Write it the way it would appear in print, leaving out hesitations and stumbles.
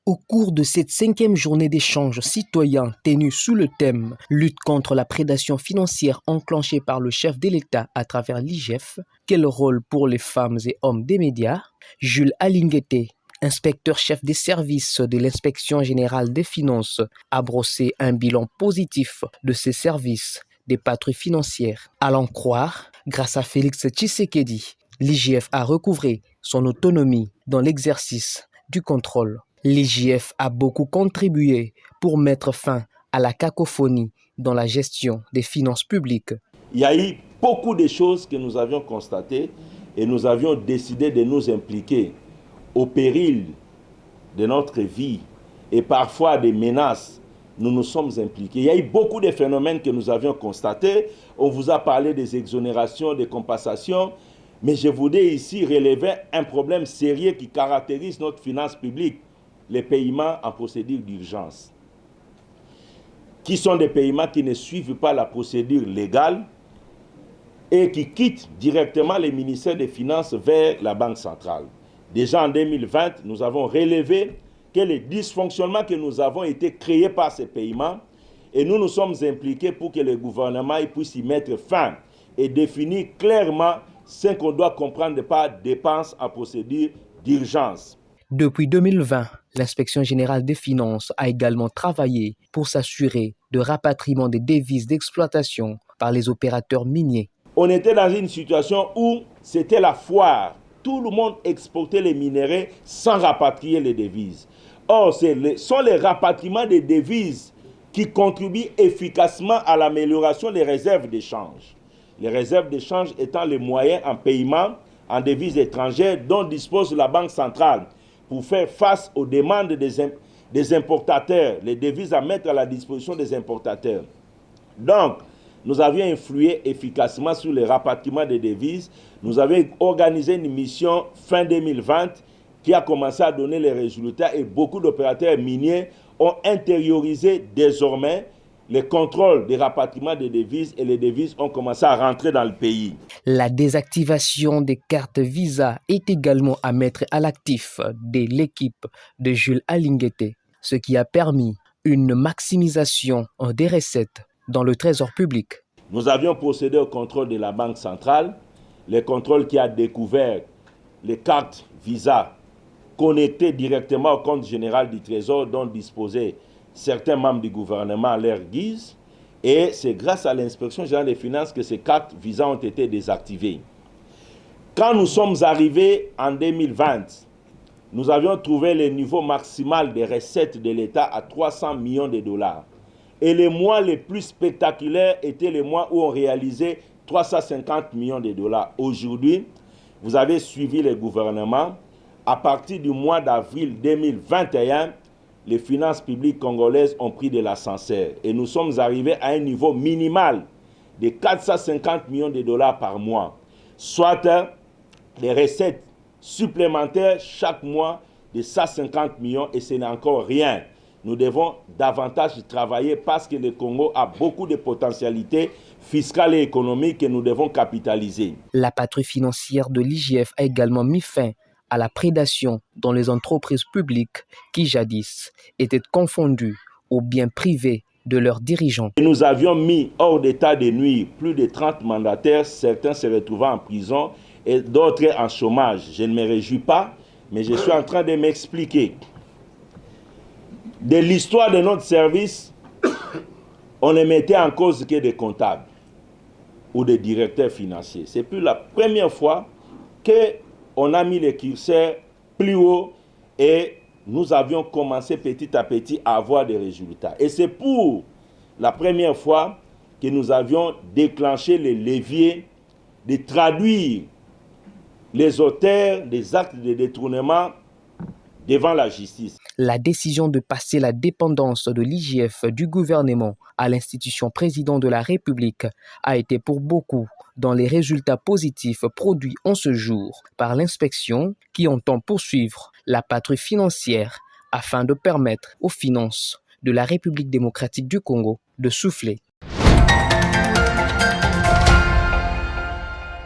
Au cours de cette 5e journée d'échange citoyen tenue sous le thème « Lutte contre la prédation financière enclenchée par le chef de l'État à travers l'IGF, quel rôle pour les femmes et hommes des médias ?» Jules Alinguete, inspecteur-chef des services de l'Inspection générale des finances, a brossé un bilan positif de ces services des patrouilles financières. À l'en croire, grâce à Félix Tshisekedi, l'IGF a recouvré son autonomie dans l'exercice du contrôle. L'IGF a beaucoup contribué pour mettre fin à la cacophonie dans la gestion des finances publiques. Il y a eu beaucoup de choses que nous avions constatées et nous avions décidé de nous impliquer au péril de notre vie et parfois des menaces. Nous nous sommes impliqués. Il y a eu beaucoup de phénomènes que nous avions constatés. On vous a parlé des exonérations, des compensations, mais je voudrais ici relever un problème sérieux qui caractérise notre finance publique. Les paiements en procédure d'urgence, qui sont des paiements qui ne suivent pas la procédure légale et qui quittent directement les ministères des Finances vers la Banque centrale. Déjà en 2020, nous avons relevé que les dysfonctionnements que nous avons été créés par ces paiements et nous nous sommes impliqués pour que le gouvernement puisse y mettre fin et définir clairement ce qu'on doit comprendre par dépenses en procédure d'urgence. Depuis 2020, l'Inspection générale des finances a également travaillé pour s'assurer de rapatriement des devises d'exploitation par les opérateurs miniers. On était dans une situation où c'était la foire. Tout le monde exportait les minéraux sans rapatrier les devises. Or, ce sont les rapatriements des devises qui contribuent efficacement à l'amélioration des réserves d'échange. Les réserves d'échange étant les moyens en paiement en devises étrangères dont dispose la Banque centrale pour faire face aux demandes des importateurs, les devises à mettre à la disposition des importateurs. Donc, nous avions influé efficacement sur le rapatriement des devises. Nous avions organisé une mission fin 2020 qui a commencé à donner les résultats et beaucoup d'opérateurs miniers ont intériorisé désormais les contrôles des rapatriements des devises et les devises ont commencé à rentrer dans le pays. La désactivation des cartes Visa est également à mettre à l'actif de l'équipe de Jules Alinguete, ce qui a permis une maximisation des recettes dans le trésor public. Nous avions procédé au contrôle de la Banque centrale, le contrôle qui a découvert les cartes Visa connectées directement au compte général du Trésor dont disposaient certains membres du gouvernement à leur guise. Et c'est grâce à l'inspection générale des finances que ces cartes Visa ont été désactivées. Quand nous sommes arrivés en 2020, nous avions trouvé le niveau maximal des recettes de l'État à 300 millions de dollars. Et les mois les plus spectaculaires étaient les mois où on réalisait 350 millions de dollars. Aujourd'hui, vous avez suivi le gouvernement. À partir du mois d'avril 2021, les finances publiques congolaises ont pris de l'ascenseur. Et nous sommes arrivés à un niveau minimal de 450 millions de dollars par mois. Soit des recettes supplémentaires chaque mois de 150 millions et ce n'est encore rien. Nous devons davantage travailler parce que le Congo a beaucoup de potentialités fiscales et économiques que nous devons capitaliser. La patrouille financière de l'IGF a également mis fin à la prédation dans les entreprises publiques qui jadis étaient confondues aux biens privés de leurs dirigeants. Nous avions mis hors d'état de nuire plus de 30 mandataires, certains se retrouvant en prison et d'autres en chômage. Je ne me réjouis pas, mais je suis en train de m'expliquer. De l'histoire de notre service, on ne mettait en cause que des comptables ou des directeurs financiers. C'est plus la première fois qu'on a mis les curseurs plus haut et nous avions commencé petit à petit à avoir des résultats. Et c'est pour la première fois que nous avions déclenché les leviers de traduire les auteurs des actes de détournement devant la justice. La décision de passer la dépendance de l'IGF du gouvernement à l'institution président de la République a été pour beaucoup dans les résultats positifs produits en ce jour par l'inspection qui entend poursuivre la patrouille financière afin de permettre aux finances de la République démocratique du Congo de souffler.